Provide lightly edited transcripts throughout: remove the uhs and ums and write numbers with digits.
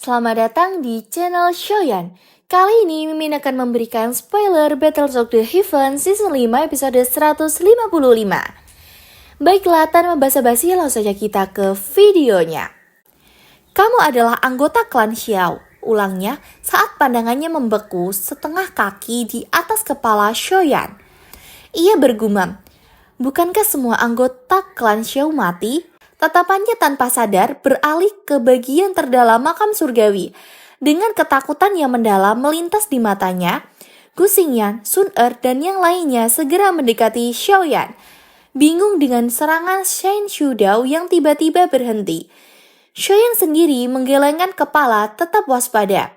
Selamat datang di channel Shoyan. Kali ini Mimin akan memberikan spoiler Battles of the Heaven Season 5 episode 155. Baiklah, tanpa basa-basi langsung saja kita ke videonya. Kamu adalah anggota klan Xiao. Ulangnya saat pandangannya membeku setengah kaki di atas kepala Shoyan. Ia bergumam, bukankah semua anggota klan Xiao mati? Tatapannya tanpa sadar beralih ke bagian terdalam makam surgawi. Dengan ketakutan yang mendalam melintas di matanya, Gu Xingyan, Sun Er, dan yang lainnya segera mendekati Xiaoyan. Bingung dengan serangan Shen Shudao yang tiba-tiba berhenti. Xiaoyan sendiri menggelengkan kepala tetap waspada.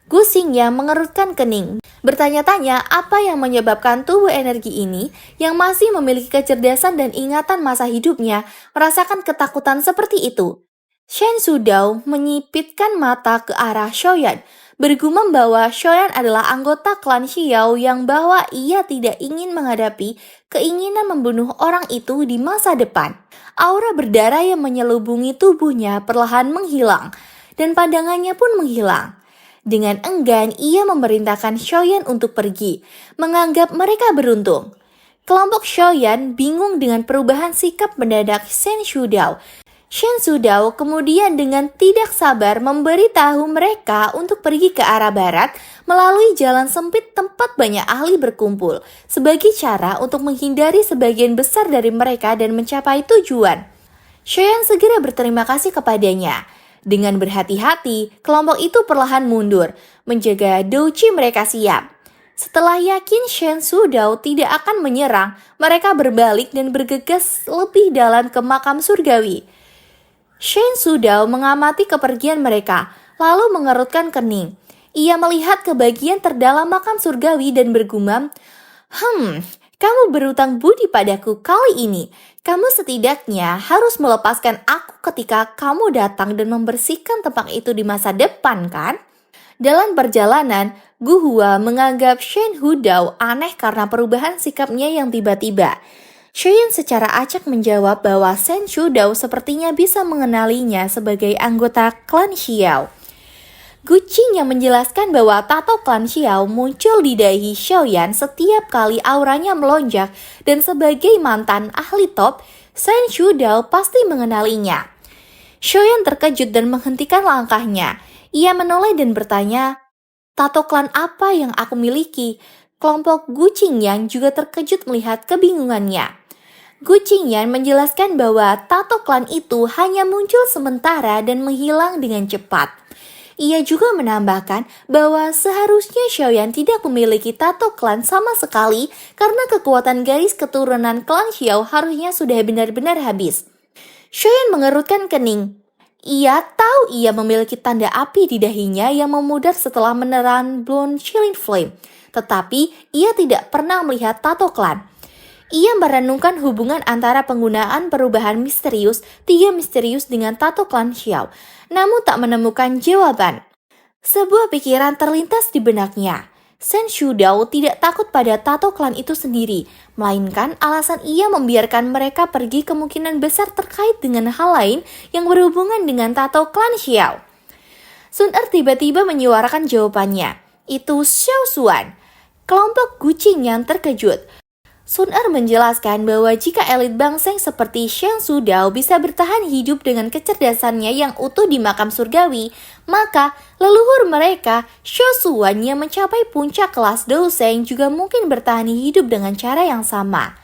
Gu Xingyan mengerutkan kening, bertanya-tanya apa yang menyebabkan tubuh energi ini yang masih memiliki kecerdasan dan ingatan masa hidupnya merasakan ketakutan seperti itu. Shen Shudao menyipitkan mata ke arah Xiaoyan, bergumam bahwa Xiaoyan adalah anggota klan Xiao yang bahwa ia tidak ingin menghadapi keinginan membunuh orang itu di masa depan. Aura berdarah yang menyelubungi tubuhnya perlahan menghilang, dan pandangannya pun menghilang. Dengan enggan, ia memerintahkan Xiaoyan untuk pergi, menganggap mereka beruntung. Kelompok Xiaoyan bingung dengan perubahan sikap mendadak Shen Shudao. Shen Shudao kemudian dengan tidak sabar memberitahu mereka untuk pergi ke arah barat melalui jalan sempit tempat banyak ahli berkumpul, sebagai cara untuk menghindari sebagian besar dari mereka dan mencapai tujuan. Xiaoyan segera berterima kasih kepadanya. Dengan berhati-hati, kelompok itu perlahan mundur, menjaga douji mereka siap. Setelah yakin Shen Shudao tidak akan menyerang, mereka berbalik dan bergegas lebih dalam ke makam surgawi. Shen Shudao mengamati kepergian mereka, lalu mengerutkan kening. Ia melihat ke bagian terdalam makam surgawi dan bergumam, kamu berutang budi padaku kali ini. Kamu setidaknya harus melepaskan aku ketika kamu datang dan membersihkan tempat itu di masa depan, kan? Dalam perjalanan, Gu Hua menganggap Shen Shudao aneh karena perubahan sikapnya yang tiba-tiba. Xiaoyan secara acak menjawab bahwa Shen Shudao sepertinya bisa mengenalinya sebagai anggota klan Xiao. Gu Xingyan menjelaskan bahwa tato klan Xiao muncul di dahi Xiaoyan setiap kali auranya melonjak dan sebagai mantan ahli top, Shen Shudao pasti mengenalinya. Xiaoyan terkejut dan menghentikan langkahnya. Ia menoleh dan bertanya, tato klan apa yang aku miliki? Kelompok Gu Xingyan juga terkejut melihat kebingungannya. Gu Xingyan menjelaskan bahwa tato klan itu hanya muncul sementara dan menghilang dengan cepat. Ia juga menambahkan bahwa seharusnya Xiaoyan tidak memiliki tato klan sama sekali karena kekuatan garis keturunan klan Xiao harusnya sudah benar-benar habis. Xiaoyan mengerutkan kening. Ia tahu ia memiliki tanda api di dahinya yang memudar setelah menelan Blonde Chilling Flame, tetapi ia tidak pernah melihat tato klan. Ia merenungkan hubungan antara penggunaan perubahan misterius, 3 misterius dengan tato klan Xiao, namun tak menemukan jawaban. Sebuah pikiran terlintas di benaknya. Shen Shudao tidak takut pada tato klan itu sendiri, melainkan alasan ia membiarkan mereka pergi kemungkinan besar terkait dengan hal lain yang berhubungan dengan tato klan Xiao. Sun Er tiba-tiba menyuarakan jawabannya. Itu Xiao Xuan. Kelompok Gu Xingyan terkejut. Sun Er menjelaskan bahwa jika elit bangseng seperti Shen Shudao bisa bertahan hidup dengan kecerdasannya yang utuh di makam surgawi, maka leluhur mereka, Xiao Xuan yang mencapai puncak kelas Douseng juga mungkin bertahan hidup dengan cara yang sama.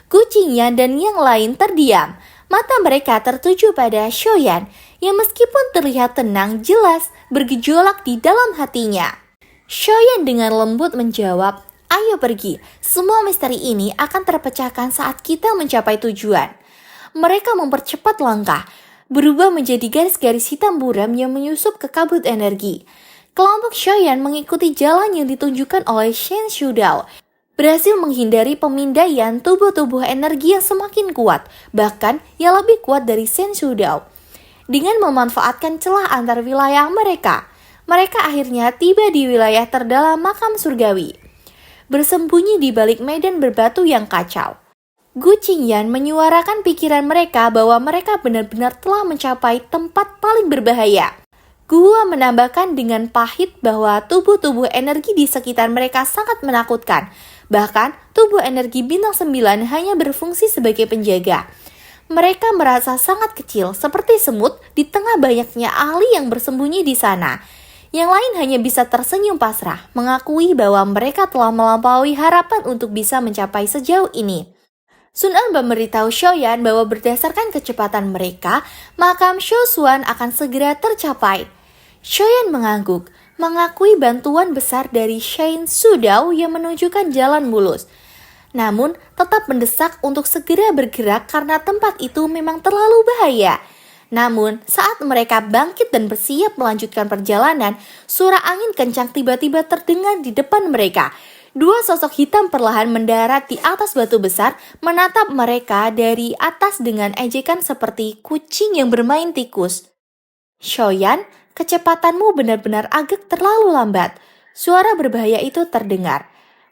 Gu Xingyan dan yang lain terdiam. Mata mereka tertuju pada Xiaoyan yang meskipun terlihat tenang jelas bergejolak di dalam hatinya. Xiaoyan dengan lembut menjawab, ayo pergi, semua misteri ini akan terpecahkan saat kita mencapai tujuan. Mereka mempercepat langkah, berubah menjadi garis-garis hitam buram yang menyusup ke kabut energi. Kelompok Xiaoyan mengikuti jalan yang ditunjukkan oleh Shen Shudao, berhasil menghindari pemindaian tubuh-tubuh energi yang semakin kuat, bahkan yang lebih kuat dari Shen Shudao. Dengan memanfaatkan celah antar wilayah mereka akhirnya tiba di wilayah terdalam makam surgawi, bersembunyi di balik medan berbatu yang kacau. Gu Xingyan menyuarakan pikiran mereka bahwa mereka benar-benar telah mencapai tempat paling berbahaya. Gua menambahkan dengan pahit bahwa tubuh-tubuh energi di sekitar mereka sangat menakutkan. Bahkan, tubuh energi bintang 9 hanya berfungsi sebagai penjaga. Mereka merasa sangat kecil, seperti semut di tengah banyaknya ahli yang bersembunyi di sana. Yang lain hanya bisa tersenyum pasrah, mengakui bahwa mereka telah melampaui harapan untuk bisa mencapai sejauh ini. Sun Er memberitahu Xiaoyan bahwa berdasarkan kecepatan mereka, makam Xiaoshuan akan segera tercapai. Xiaoyan mengangguk, mengakui bantuan besar dari Shen Sudao yang menunjukkan jalan mulus. Namun, tetap mendesak untuk segera bergerak karena tempat itu memang terlalu bahaya. Namun, saat mereka bangkit dan bersiap melanjutkan perjalanan, suara angin kencang tiba-tiba terdengar di depan mereka. Dua sosok hitam perlahan mendarat di atas batu besar, menatap mereka dari atas dengan ejekan seperti kucing yang bermain tikus. Xiaoyan, kecepatanmu benar-benar agak terlalu lambat. Suara berbahaya itu terdengar.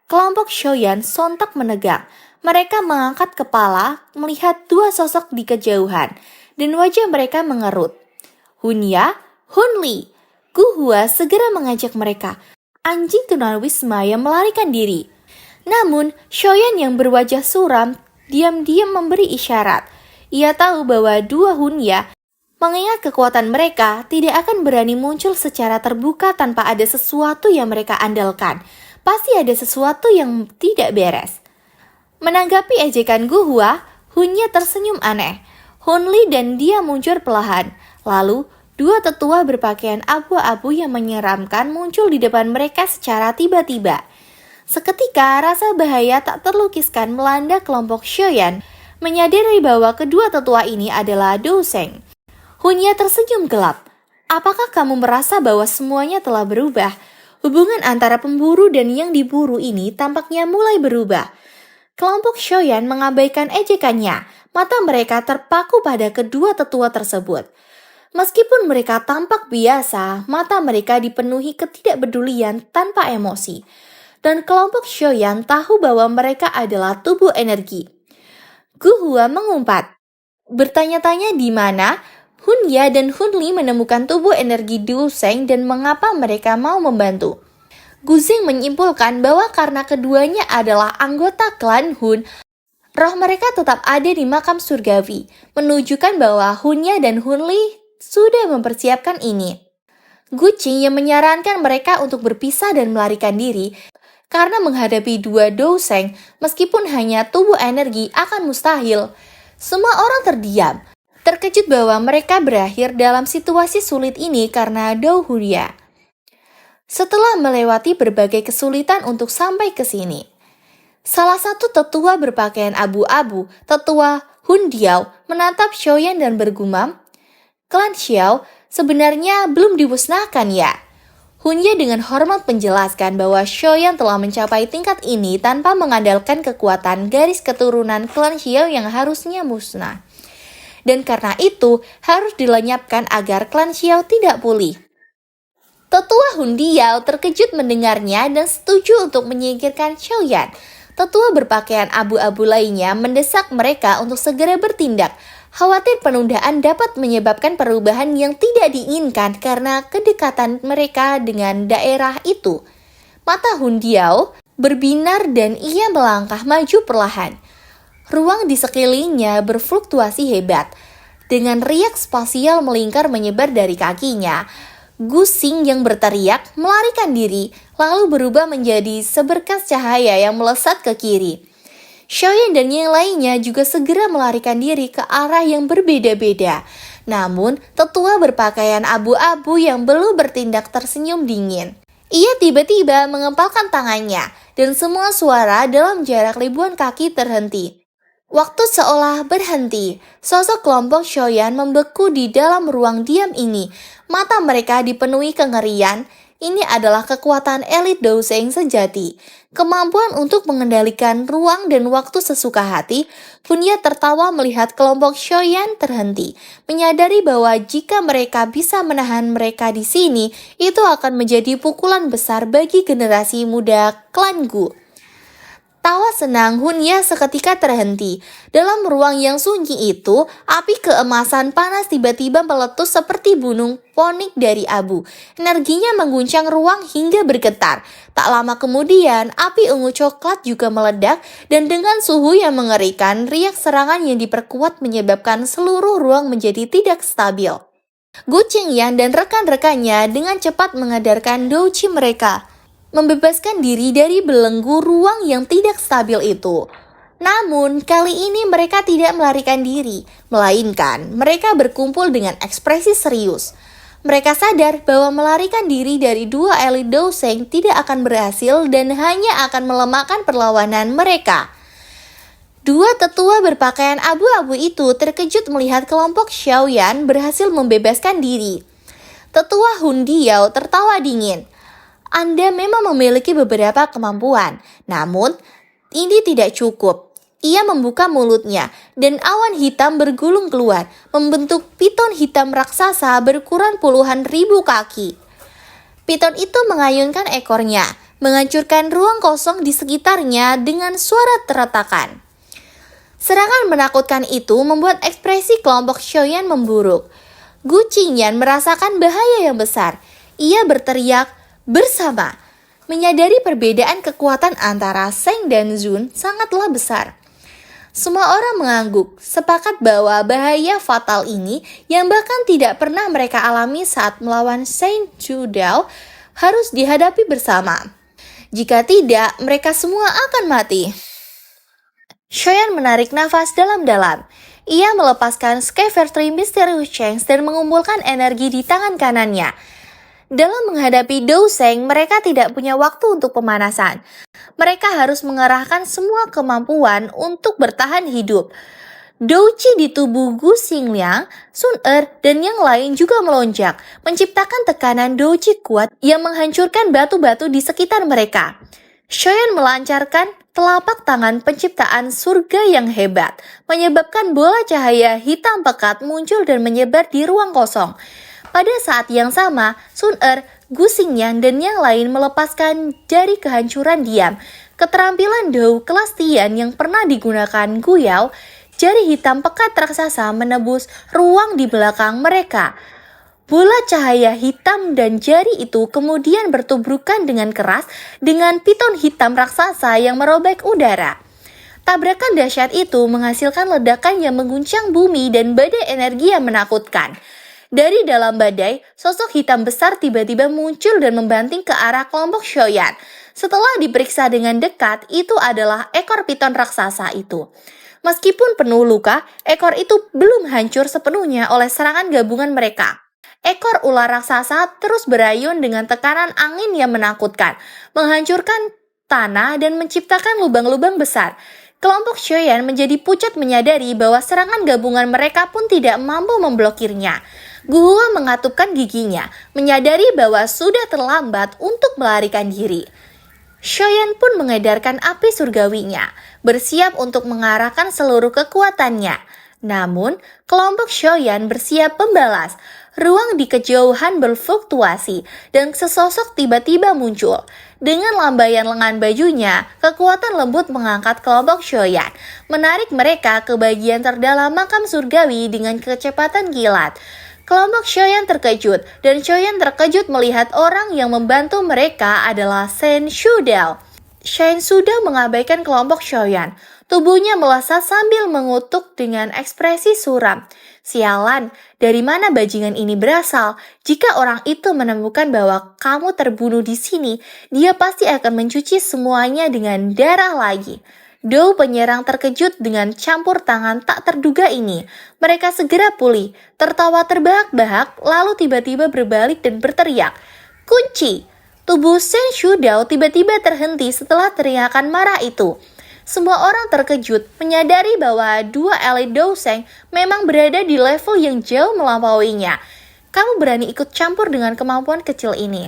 Kelompok Xiaoyan sontak menegang. Mereka mengangkat kepala melihat dua sosok di kejauhan, dan wajah mereka mengerut. Hunya, Hunli. Gu Hua segera mengajak mereka. Anjing tunawisma yang melarikan diri. Namun, Xiaoyan yang berwajah suram diam-diam memberi isyarat. Ia tahu bahwa dua Hunya, mengingat kekuatan mereka, tidak akan berani muncul secara terbuka tanpa ada sesuatu yang mereka andalkan. Pasti ada sesuatu yang tidak beres. Menanggapi ejekan Gu Hua, Hunya tersenyum aneh. Hunli dan dia muncul perlahan. Lalu, dua tetua berpakaian abu-abu yang menyeramkan muncul di depan mereka secara tiba-tiba. Seketika, rasa bahaya tak terlukiskan melanda kelompok Xiaoyan, menyadari bahwa kedua tetua ini adalah Dou Sheng. Hunya tersenyum gelap. Apakah kamu merasa bahwa semuanya telah berubah? Hubungan antara pemburu dan yang diburu ini tampaknya mulai berubah. Kelompok Xiaoyan mengabaikan ejekannya. Mata mereka terpaku pada kedua tetua tersebut. Meskipun mereka tampak biasa, mata mereka dipenuhi ketidakpedulian tanpa emosi. Dan kelompok Xiaoyan tahu bahwa mereka adalah tubuh energi. Gu Hua mengumpat. Bertanya-tanya di mana Hunya dan Hunli menemukan tubuh energi Dou Sheng dan mengapa mereka mau membantu. Gu Zeng menyimpulkan bahwa karena keduanya adalah anggota klan Hun, roh mereka tetap ada di makam surgawi, menunjukkan bahwa Hunya dan Hunli sudah mempersiapkan ini. Gu Qing yang menyarankan mereka untuk berpisah dan melarikan diri, karena menghadapi dua Dou Sheng, meskipun hanya tubuh energi akan mustahil. Semua orang terdiam, terkejut bahwa mereka berakhir dalam situasi sulit ini karena Dou Huya. Setelah melewati berbagai kesulitan untuk sampai ke sini, salah satu tetua berpakaian abu-abu, tetua Hun Diao, menatap Xiaoyan dan bergumam, "Klan Xiao sebenarnya belum dimusnahkan ya?" Hunya dengan hormat menjelaskan bahwa Xiaoyan telah mencapai tingkat ini tanpa mengandalkan kekuatan garis keturunan klan Xiao yang harusnya musnah. Dan karena itu harus dilenyapkan agar klan Xiao tidak pulih. Tetua Hun Diao terkejut mendengarnya dan setuju untuk menyingkirkan Xiaoyan. Tetua berpakaian abu-abu lainnya mendesak mereka untuk segera bertindak. Khawatir penundaan dapat menyebabkan perubahan yang tidak diinginkan karena kedekatan mereka dengan daerah itu. Mata Hun Diao berbinar dan ia melangkah maju perlahan. Ruang di sekelilingnya berfluktuasi hebat. Dengan riak spasial melingkar menyebar dari kakinya, Gu Xing yang berteriak melarikan diri, lalu berubah menjadi seberkas cahaya yang melesat ke kiri. Xiaoyan dan yang lainnya juga segera melarikan diri ke arah yang berbeda-beda. Namun, tetua berpakaian abu-abu yang belum bertindak tersenyum dingin. Ia tiba-tiba mengepalkan tangannya, dan semua suara dalam jarak ribuan kaki terhenti. Waktu seolah berhenti, sosok kelompok Xiaoyan membeku di dalam ruang diam ini. Mata mereka dipenuhi kengerian. Ini adalah kekuatan elit Dou Sheng sejati. Kemampuan untuk mengendalikan ruang dan waktu sesuka hati. Hunya tertawa melihat kelompok Xiaoyan terhenti, menyadari bahwa jika mereka bisa menahan mereka di sini, itu akan menjadi pukulan besar bagi generasi muda klan Gu. Tawa senang Hunya seketika terhenti. Dalam ruang yang sunyi itu, api keemasan panas tiba-tiba meletus seperti gunung ponik dari abu. Energinya mengguncang ruang hingga bergetar. Tak lama kemudian, api ungu coklat juga meledak dan dengan suhu yang mengerikan, riak serangan yang diperkuat menyebabkan seluruh ruang menjadi tidak stabil. Gu Qingyan dan rekan-rekannya dengan cepat mengedarkan douqi mereka, membebaskan diri dari belenggu ruang yang tidak stabil itu. Namun, kali ini mereka tidak melarikan diri, melainkan mereka berkumpul dengan ekspresi serius. Mereka sadar bahwa melarikan diri dari dua elit Douseng tidak akan berhasil dan hanya akan melemahkan perlawanan mereka. Dua tetua berpakaian abu-abu itu terkejut melihat kelompok Xiaoyan berhasil membebaskan diri. Tetua Hun Diao tertawa dingin. Anda memang memiliki beberapa kemampuan, namun ini tidak cukup. Ia membuka mulutnya, dan awan hitam bergulung keluar, membentuk piton hitam raksasa berukuran puluhan ribu kaki. Piton itu mengayunkan ekornya, menghancurkan ruang kosong di sekitarnya dengan suara teratakan. Serangan menakutkan itu membuat ekspresi kelompok Xiaoyan memburuk. Gu Qingyan merasakan bahaya yang besar. Ia berteriak, bersama, menyadari perbedaan kekuatan antara Zheng dan Zun sangatlah besar. Semua orang mengangguk, sepakat bahwa bahaya fatal ini yang bahkan tidak pernah mereka alami saat melawan Zheng Zhudao harus dihadapi bersama. Jika tidak, mereka semua akan mati. Xiaoyan menarik nafas dalam-dalam. Ia melepaskan Scavery Mysterious Change dan mengumpulkan energi di tangan kanannya. Dalam menghadapi Douseng, mereka tidak punya waktu untuk pemanasan. Mereka harus mengerahkan semua kemampuan untuk bertahan hidup. Douqi di tubuh Gu Xingliang, Sun dan yang lain juga melonjak, menciptakan tekanan douqi kuat yang menghancurkan batu-batu di sekitar mereka. Xiaoyan melancarkan telapak tangan penciptaan surga yang hebat, menyebabkan bola cahaya hitam pekat muncul dan menyebar di ruang kosong. Pada saat yang sama, Sun Gu Xingyan dan yang lain melepaskan dari kehancuran diam. Keterampilan Dou kelas Tian yang pernah digunakan Gu Yao, jari hitam pekat raksasa menebus ruang di belakang mereka. Bola cahaya hitam dan jari itu kemudian bertubrukan dengan keras dengan piton hitam raksasa yang merobek udara. Tabrakan dahsyat itu menghasilkan ledakan yang mengguncang bumi dan badai energi yang menakutkan. Dari dalam badai, sosok hitam besar tiba-tiba muncul dan membanting ke arah kelompok Xiaoyan. Setelah diperiksa dengan dekat, itu adalah ekor piton raksasa itu. Meskipun penuh luka, ekor itu belum hancur sepenuhnya oleh serangan gabungan mereka. Ekor ular raksasa terus berayun dengan tekanan angin yang menakutkan, menghancurkan tanah dan menciptakan lubang-lubang besar. Kelompok Xiaoyan menjadi pucat menyadari bahwa serangan gabungan mereka pun tidak mampu memblokirnya. Gu Hua mengatupkan giginya, menyadari bahwa sudah terlambat untuk melarikan diri. Xiaoyan pun mengedarkan api surgawinya, bersiap untuk mengarahkan seluruh kekuatannya. Namun, kelompok Xiaoyan bersiap membalas. Ruang di kejauhan berfluktuasi, dan sesosok tiba-tiba muncul. Dengan lambaian lengan bajunya, kekuatan lembut mengangkat kelompok Xiaoyan, menarik mereka ke bagian terdalam makam surgawi dengan kecepatan kilat. Kelompok Xiaoyan terkejut, dan Xiaoyan terkejut melihat orang yang membantu mereka adalah Zheng Zhudao. Zheng Zhudao mengabaikan kelompok Xiaoyan. Tubuhnya melesat sambil mengutuk dengan ekspresi suram. Sialan, dari mana bajingan ini berasal? Jika orang itu menemukan bahwa kamu terbunuh di sini, dia pasti akan mencuci semuanya dengan darah lagi. Dou penyerang terkejut dengan campur tangan tak terduga ini. Mereka segera pulih, tertawa terbahak-bahak, lalu tiba-tiba berbalik dan berteriak, "Kunci!" Tubuh Zheng Zhudao tiba-tiba terhenti setelah teriakan marah itu. Semua orang terkejut, menyadari bahwa dua elit Douseng memang berada di level yang jauh melampauinya. Kamu berani ikut campur dengan kemampuan kecil ini.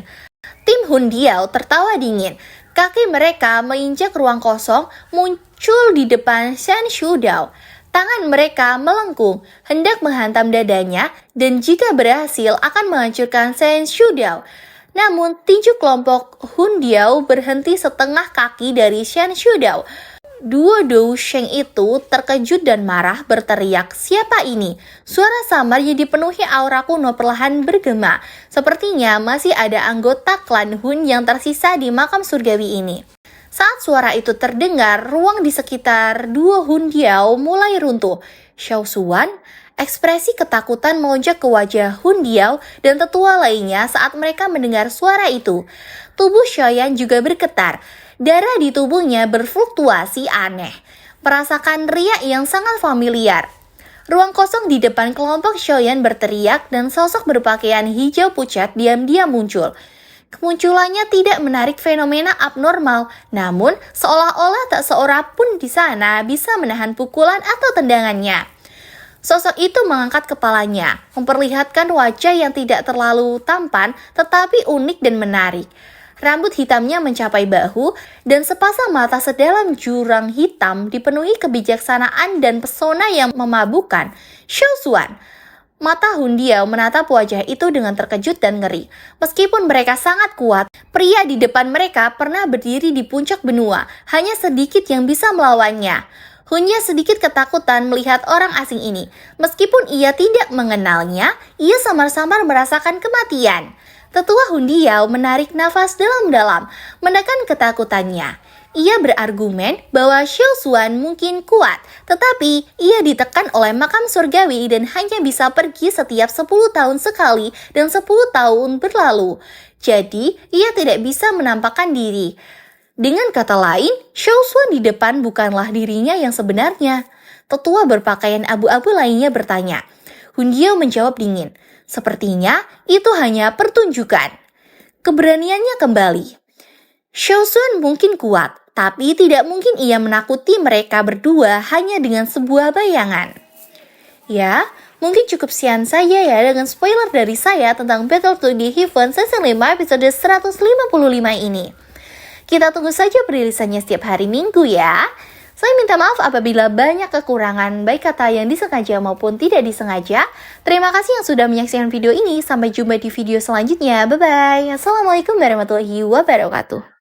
Tim Hun Diao tertawa dingin. Kaki mereka menginjak ruang kosong, muncul di depan Zheng Zhudao. Tangan mereka melengkung, hendak menghantam dadanya, dan jika berhasil akan menghancurkan Zheng Zhudao. Namun, tinju kelompok Hun Diao berhenti setengah kaki dari Zheng Zhudao. Duo Dou Sheng itu terkejut dan marah berteriak, "Siapa ini?" Suara samar yang dipenuhi aura kuno perlahan bergema. Sepertinya masih ada anggota klan Hun yang tersisa di makam surgawi ini. Saat suara itu terdengar, ruang di sekitar Duo Hun Diao mulai runtuh. Xiao Suan, ekspresi ketakutan melonjak ke wajah Hun Diao dan tetua lainnya saat mereka mendengar suara itu. Tubuh Xiaoyan juga bergetar. Darah di tubuhnya berfluktuasi aneh. Merasakan riak yang sangat familiar. Ruang kosong di depan kelompok Xiaoyan berteriak dan sosok berpakaian hijau pucat diam-diam muncul. Kemunculannya tidak menarik fenomena abnormal, namun seolah-olah tak seorang pun di sana bisa menahan pukulan atau tendangannya. Sosok itu mengangkat kepalanya, memperlihatkan wajah yang tidak terlalu tampan tetapi unik dan menarik. Rambut hitamnya mencapai bahu dan sepasang mata sedalam jurang hitam dipenuhi kebijaksanaan dan pesona yang memabukkan. Xiao Suan. Mata Hun Diao menatap wajah itu dengan terkejut dan ngeri. Meskipun mereka sangat kuat, pria di depan mereka pernah berdiri di puncak benua. Hanya sedikit yang bisa melawannya. Hunnya sedikit ketakutan melihat orang asing ini. Meskipun ia tidak mengenalnya, ia samar-samar merasakan kematian. Tetua Hun Diao menarik nafas dalam-dalam, menekan ketakutannya. Ia berargumen bahwa Xiao Suan mungkin kuat, tetapi ia ditekan oleh makam surgawi dan hanya bisa pergi setiap 10 tahun sekali dan 10 tahun berlalu. Jadi, ia tidak bisa menampakkan diri. Dengan kata lain, Xiao Suan di depan bukanlah dirinya yang sebenarnya. Tetua berpakaian abu-abu lainnya bertanya. Hun Diao menjawab dingin. Sepertinya itu hanya pertunjukan. Keberaniannya kembali. Xiao Suan mungkin kuat, tapi tidak mungkin ia menakuti mereka berdua hanya dengan sebuah bayangan. Ya, mungkin cukup sekian saja ya dengan spoiler dari saya tentang Battle to the Heaven Season 5 episode 155 ini. Kita tunggu saja perilisannya setiap hari Minggu ya. Saya minta maaf apabila banyak kekurangan baik kata yang disengaja maupun tidak disengaja. Terima kasih yang sudah menyaksikan video ini. Sampai jumpa di video selanjutnya. Bye-bye. Assalamualaikum warahmatullahi wabarakatuh.